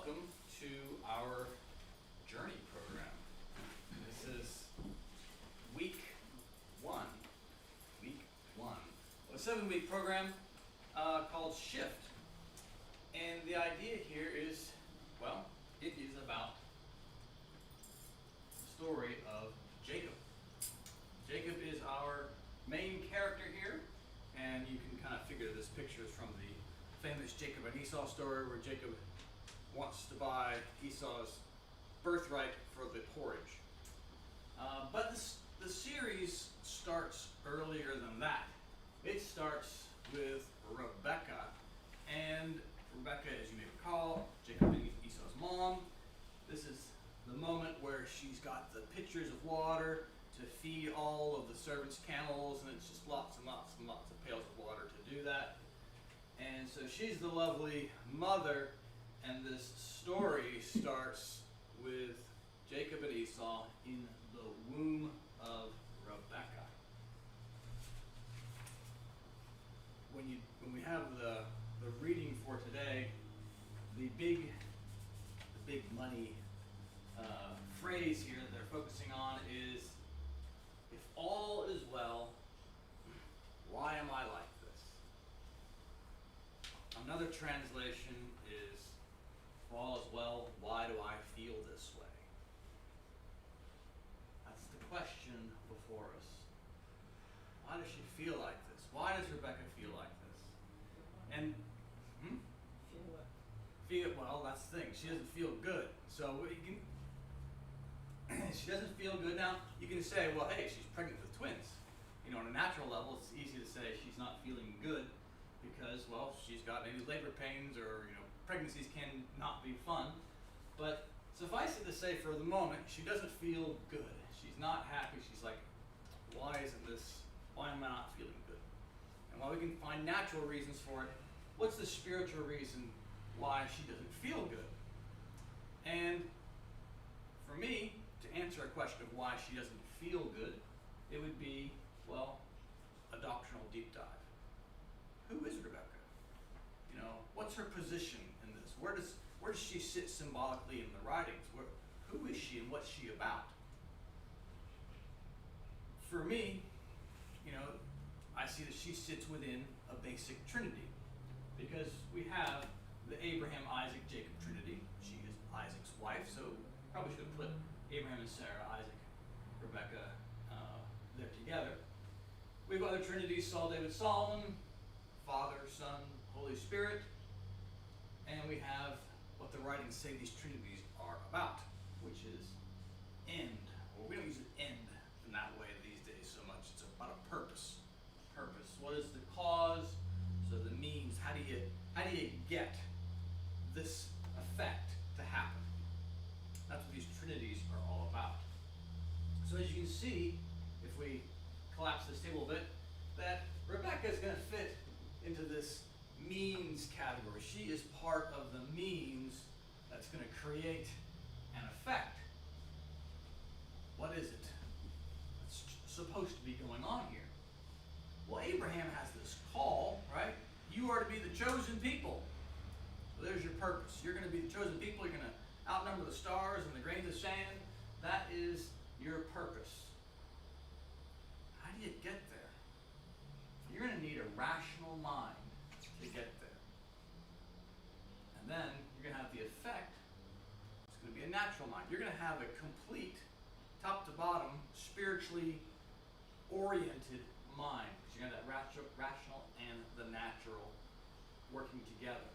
welcome to our journey program. This is week one. A 7-week program called Shift. And the idea here is, well, it is about the story of Jacob. Jacob is our main character here, and you can kind of figure this picture is from the famous Jacob and Esau story where Jacob wants to buy Esau's birthright for the porridge. But the series starts earlier than that. It starts with Rebekah, and Rebekah, as you may recall, Jacob and Esau's mom. This is the moment where she's got the pitchers of water to feed all of the servants' camels, and it's just lots and lots and lots of pails of water to do that. And so she's the lovely mother, and this story starts with Jacob and Esau in the womb of Rebekah. When we have the reading for today, the big money phrase here that they're focusing on is, if all is well, why am I like this? Another translation is, if all is well, why do I feel this way? That's the question before us. Why does she feel like this? Why does Rebekah feel like this? And Feel what? well, that's the thing. She doesn't feel good. So you can, she doesn't feel good. Now you can say, well, hey, she's pregnant with twins. You know, on a natural level, it's easy to say she's not feeling good because, well, she's got maybe labor pains, or pregnancies can not be fun. But suffice it to say, for the moment, she doesn't feel good. She's not happy. She's like, why am I not feeling good? And while we can find natural reasons for it, what's the spiritual reason why she doesn't feel good? And for me, to answer a question of why she doesn't feel good, it would be, well, a doctrinal deep dive. Who is Rebekah? What's her position in this? Where does she sit symbolically in the writings? Who is she and what's she about? For me, I see that she sits within a basic trinity, because we have the Abraham, Isaac, Jacob trinity. She is Isaac's wife, so probably should have put Abraham and Sarah, Isaac, Rebekah there together. We have other trinities: Saul, David, Solomon, Father, Son, Holy Spirit, and we have what the writings say these trinities are about, which is end. Well, we don't use end in that way these days so much. It's about a purpose. What is the cause? So the means. How do you get this effect to happen? That's what these trinities are all about. So as you can see, if we collapse this table a bit, that Rebekah is going to fit into this means category. She is part of the means that's going to create an effect. What is it that's supposed to be going on here? Well, Abraham has this call, right? You are to be the chosen people. So there's your purpose. You're going to be the chosen people. You're going to outnumber the stars and the grains of sand. That is your purpose. How do you get there? You're going to need a rational mind to get there. And then you're going to have the effect. It's going to be a natural mind. You're going to have a complete, top to bottom, spiritually oriented mind, because you're going to have that rational and the natural working together.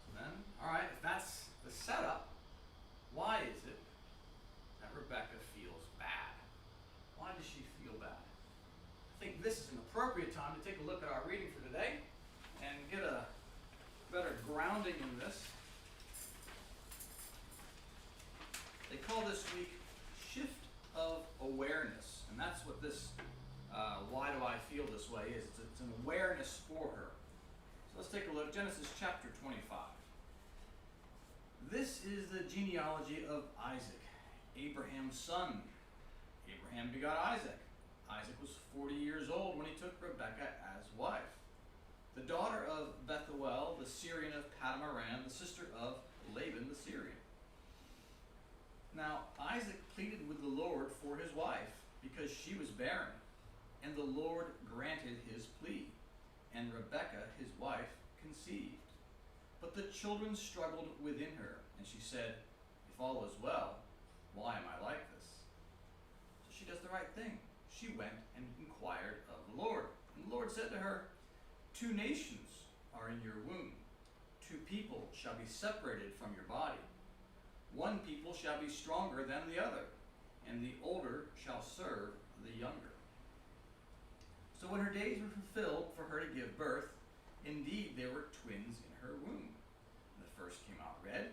So then, all right, if that's the setup, why is it that Rebekah feels bad? Why does she feel bad? I think this is an appropriate time to take a look at our reading for today and get a better grounding in this. They call this week Shift of Awareness, and that's what this why do I feel this way is. It's an awareness for her. So let's take a look. Genesis chapter 25. This is the genealogy of Isaac, Abraham's son. Abraham begot Isaac. Isaac was 40 years old when he took Rebekah as wife, the daughter of Bethuel, the Syrian of Paddan Haran, the sister of Laban the Syrian. Now Isaac pleaded with the Lord for his wife, because she was barren, and the Lord granted his plea, and Rebekah, his wife, conceived. But the children struggled within her, and she said, "If all is well, why am I like this?" So she does the right thing. She went and inquired of the Lord. And the Lord said to her, "Two nations are in your womb. Two people shall be separated from your body. One people shall be stronger than the other, and the older shall serve the younger." So when her days were fulfilled for her to give birth, indeed there were twins in her womb. The first came out red.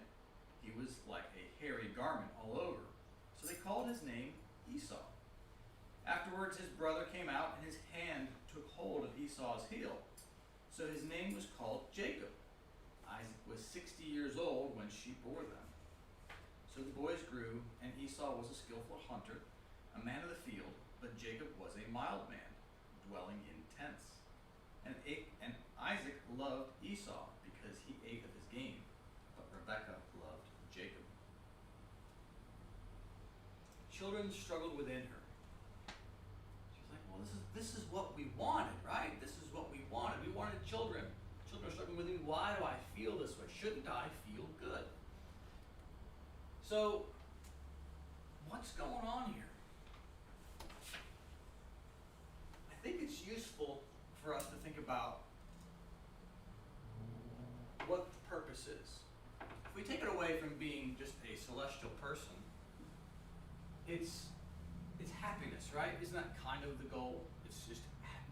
He was like a hairy garment all over. So they called his name Esau. Afterwards his brother came out, and his hand took hold of Esau's heel. So his name was called Jacob. Isaac was 60 years old when she bore them. So the boys grew, and Esau was a skillful hunter, a man of the field, but Jacob was a mild man, dwelling in tents. And Isaac loved Esau because he ate of his game, but Rebekah loved Jacob. Children struggled within her. She was like, well, this is what we wanted, right? This is what we wanted. We wanted children. Children are struggling within me. Why do I feel this way? Shouldn't I feel good? So, what's going on here? I think it's useful for us to think about what the purpose is. If we take it away from being just a celestial person, it's happiness, right? Isn't that kind of the goal? It's just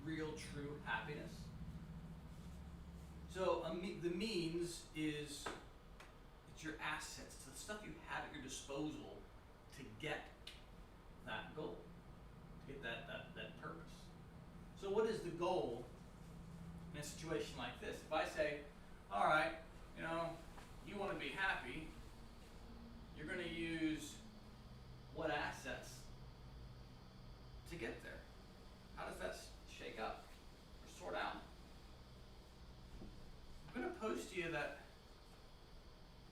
real, true happiness. So the means is it's your assets, it's the stuff you have at your disposal to get that goal, to get that purpose. So what is the goal in a situation like this? If I say, all right, you want to be happy, you're going to use what assets to get there? How does that shake up or sort out? I'm going to pose to you that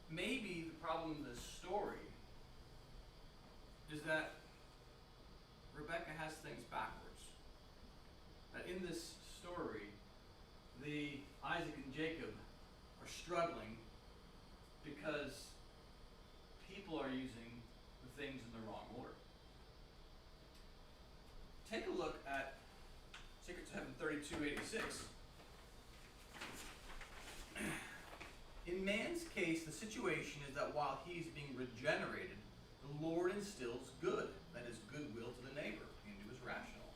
maybe the problem in this story is that Rebekah has things backwards. That in this story, the Isaac and Jacob are struggling because people are using the things in the wrong order. Take a look at Secrets of Heaven 3286. In man's case, the situation is that while he's being regenerated, the Lord instills good, that is, goodwill to the neighbor, into his rational.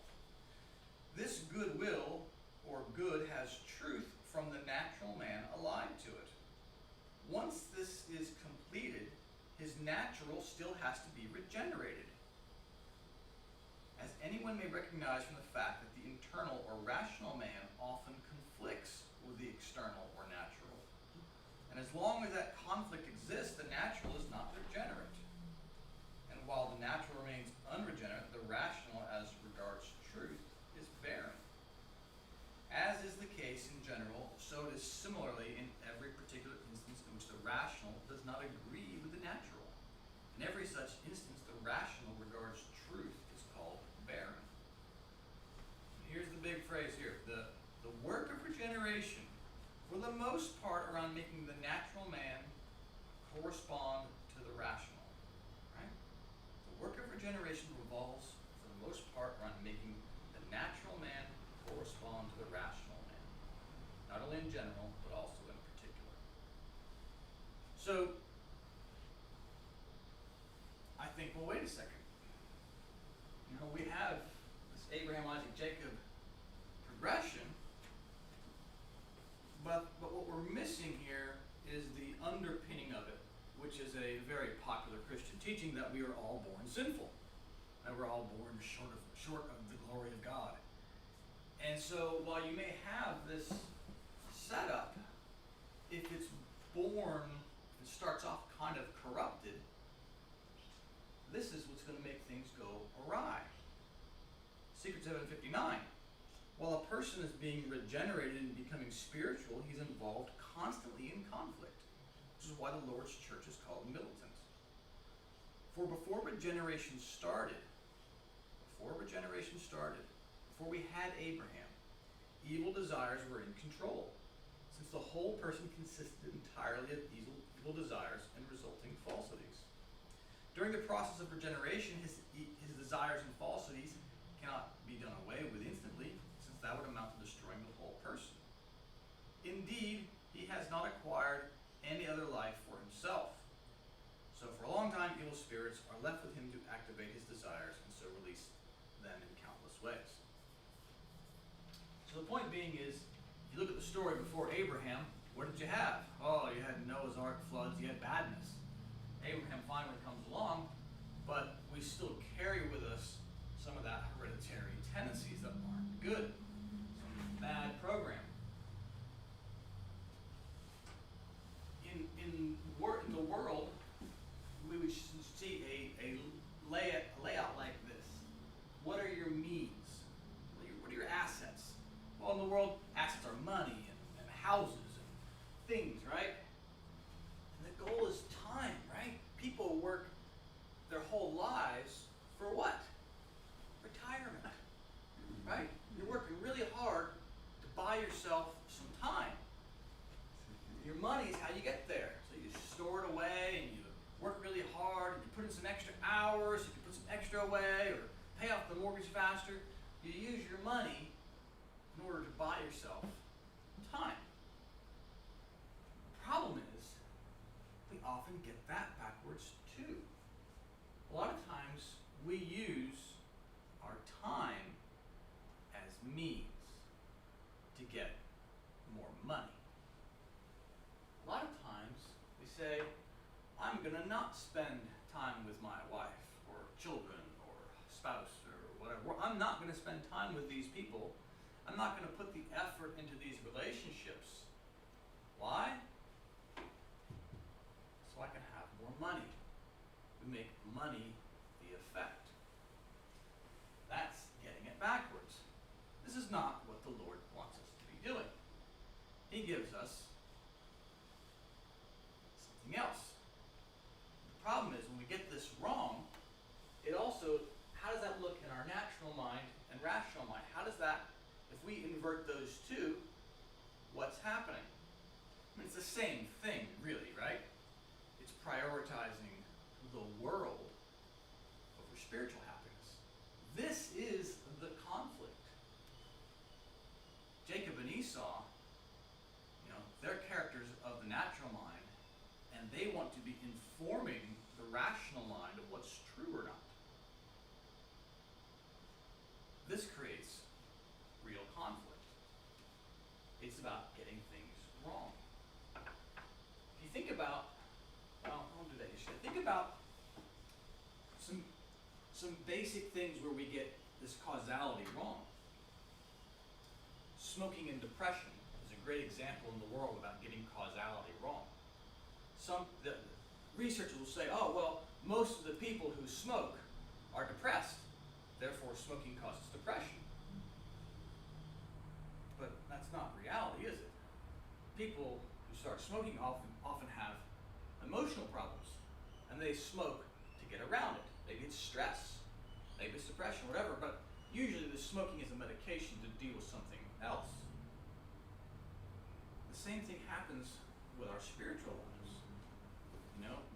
This goodwill, or good, has truth from the natural man allied to it. Once this is completed, his natural still has to be regenerated. As anyone may recognize from the fact that the internal or rational man often conflicts with the external or natural. And as long as that conflict exists, the natural is not regenerate. And while the natural remains unregenerate, the rational, as regards truth, is barren. As is the case in general, so it is similarly in every particular instance in which the rational does not agree with the natural. In every such instance, the rational regards truth is called barren. Here's the big phrase here. The work of regeneration, for the most part, around making the natural man correspond to the rational. Right? The work of regeneration revolves, for the most part, around making the natural man correspond to the rational man. Not only in general, but also in particular. So, I think, well, wait a second. We have this Abraham, Isaac, Jacob progression, but what we're missing here is the underpinning of it, which is a very popular Christian teaching that we are all born sinful, that we're all born short of the glory of God. And so while you may have this setup, if it's born, it starts off kind of corrupted, this is what's going to make things go awry. Secret 759. While a person is being regenerated and becoming spiritual, he's involved constantly in conflict. which is why the Lord's church is called militant. For before regeneration started, before we had Abraham, evil desires were in control, since the whole person consisted entirely of evil desires and resulting falsities. During the process of regeneration, his desires and falsities cannot be done away with instantly, since that would amount to destroying the whole person. Indeed, he has not acquired any other life for himself. So for a long time, evil spirits are left with him to activate his desires and so release them in countless ways. So the point being is, if you look at the story before Abraham, what did you have? Oh, you had Noah's Ark, floods, you had badness. Abraham finally comes along, but we still carry with us some of that hereditary tendencies that aren't good. Some bad programming. In the world, we would see a layout like this. What are your means? What are your assets? Well, in the world, assets are money and houses and things, right? And the goal is time, right? People work their whole lives for what? Retirement, right? You're working really hard to buy yourself some time. Your money is how you get there. So you store it away and you work really hard and you put in some extra hours, you can put some extra away or pay off the mortgage faster. You use your money in order to buy yourself time. The problem is, we often get that backwards too. A lot of times we use our time as means to get more money. A lot of times we say, I'm going to not spend time with my wife or children or spouse or whatever. I'm not going to spend time with these people. I'm not going to put the effort into these relationships. Why? So I can have more money. We make money the effect. That's getting it backwards. This is not what the Lord wants us to be doing. He gives us something else. The problem is when we get this wrong, it also, how does that look in our natural mind and rational mind? How does that, if we invert those two, what's happening? I mean, it's the same thing, really, right? It's prioritizing the world over spiritual happiness. This is the conflict. Jacob and Esau, they're characters of the natural mind, and they want to be informing the rational mind of what's true or not. This creates real conflict. It's about getting things wrong. If you think about, well, I won't do that yesterday. Think about some basic things where we get this causality wrong. Smoking and depression is a great example in the world about getting causality wrong. The researchers will say, oh, well, most of the people who smoke are depressed, therefore smoking causes depression. But that's not reality, is it? People who start smoking often have emotional problems, and they smoke to get around it. Maybe it's stress, maybe it's depression, whatever, but usually the smoking is a medication to deal with something else. The same thing happens with our spiritual lives.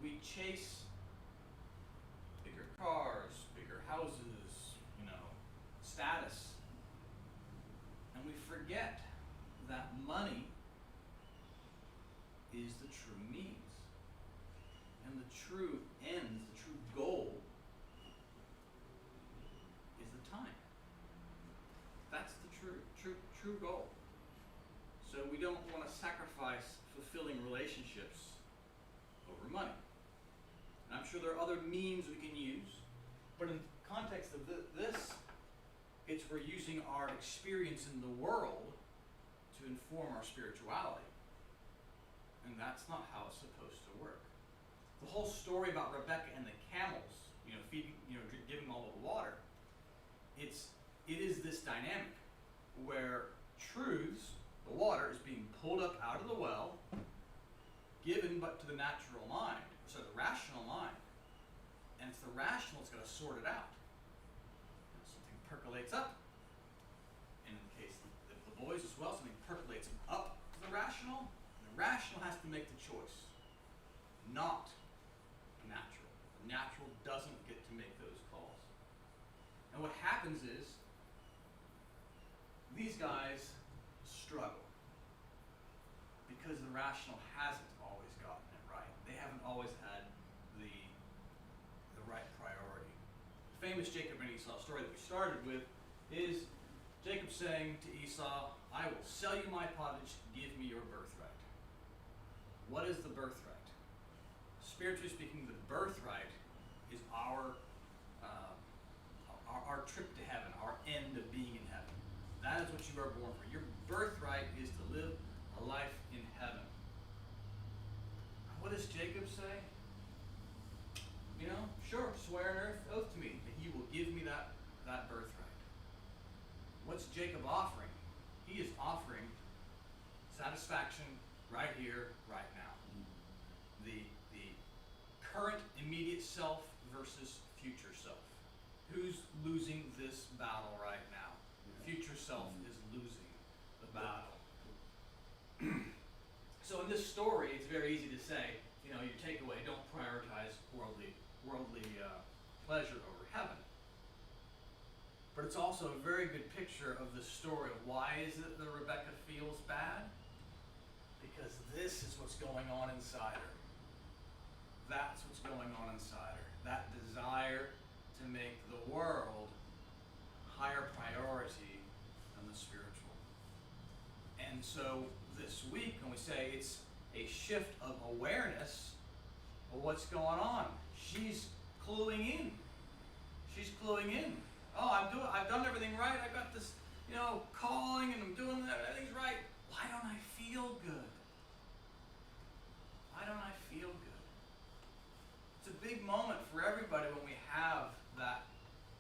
We chase bigger cars, bigger houses, status, and we forget that money is the true means. And the true end, the true goal, is the time. That's the true goal. So we don't want to sacrifice fulfilling relationships over money. And I'm sure there are other means we can use, but in the context of this, it's we're using our experience in the world to inform our spirituality. And that's not how it's supposed to work. The whole story about Rebekah and the camels, feeding, giving all the water, it is this dynamic where truths, the water, is being pulled up out of the well, given but to the natural mind, so the rational mind. And it's the rational that's going to sort it out. Something percolates up. And in the case of the boys as well, something percolates up to the rational. And the rational has to make the choice, not the natural. The natural doesn't get to make those calls. And what happens is, these guys struggle because the rational hasn't always gotten it right. They haven't always had the right priority. The famous Jacob and Esau story that we started with is Jacob saying to Esau, I will sell you my pottage, give me your birthright. What is the birthright? Spiritually speaking, the birthright is our trip to heaven, our end of being in heaven. That is what you are born for. Your birthright is to live a life in heaven. What does Jacob say? Sure, swear an oath to me that you will give me that birthright. What's Jacob offering? He is offering satisfaction right here, right now. The current immediate self versus future self. Who's losing this battle right now? Future self is losing the battle. So in this story, it's very easy to say, your takeaway, don't prioritize worldly pleasure over heaven. But it's also a very good picture of the story of why is it that Rebekah feels bad? Because this is what's going on inside her. That's what's going on inside her. That desire to make the world higher priority than the spiritual. And so this week, when we say it's a shift of awareness of what's going on, she's cluing in. She's cluing in. Oh, I've done everything right. I got this, calling, and I'm doing that. Everything's right. Why don't I feel good? Why don't I feel good? It's a big moment for everybody when we have that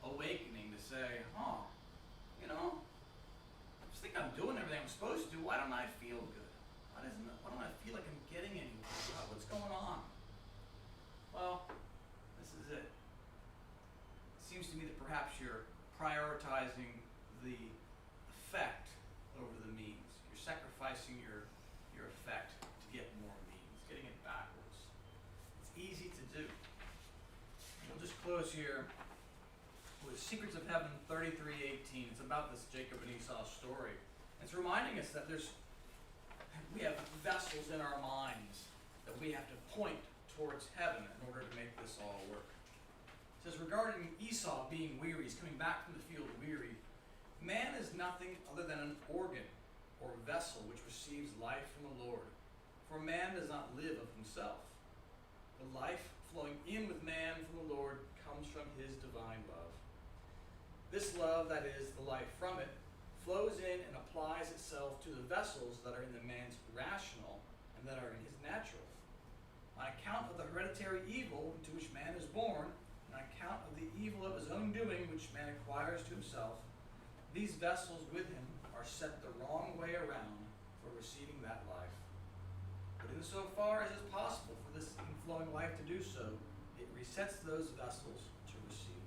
awakening to say, I just think I'm doing everything I'm supposed to. Why don't I feel good? Why don't I feel like I'm getting anywhere? What's going on? Well, this is it. It seems to me that perhaps you're prioritizing the effect over the means. You're sacrificing your effect to get more means, getting it backwards. It's easy to do. We'll just close here with Secrets of Heaven 33:18. It's about this Jacob and Esau story. It's reminding us that we have vessels in our minds that we have to point towards heaven in order to make this all work. It says, regarding Esau being weary, he's coming back from the field weary, man is nothing other than an organ or vessel which receives life from the Lord. For man does not live of himself. The life flowing in with man from the Lord comes from his divine love. This love, that is, the life from it, flows in and applies itself to the vessels that are in the man's rational and that are in his natural. On account of the hereditary evil into which man is born, on account of the evil of his own doing which man acquires to himself, these vessels with him are set the wrong way around for receiving that life. But insofar as is possible for this inflowing life to do so, it resets those vessels to receive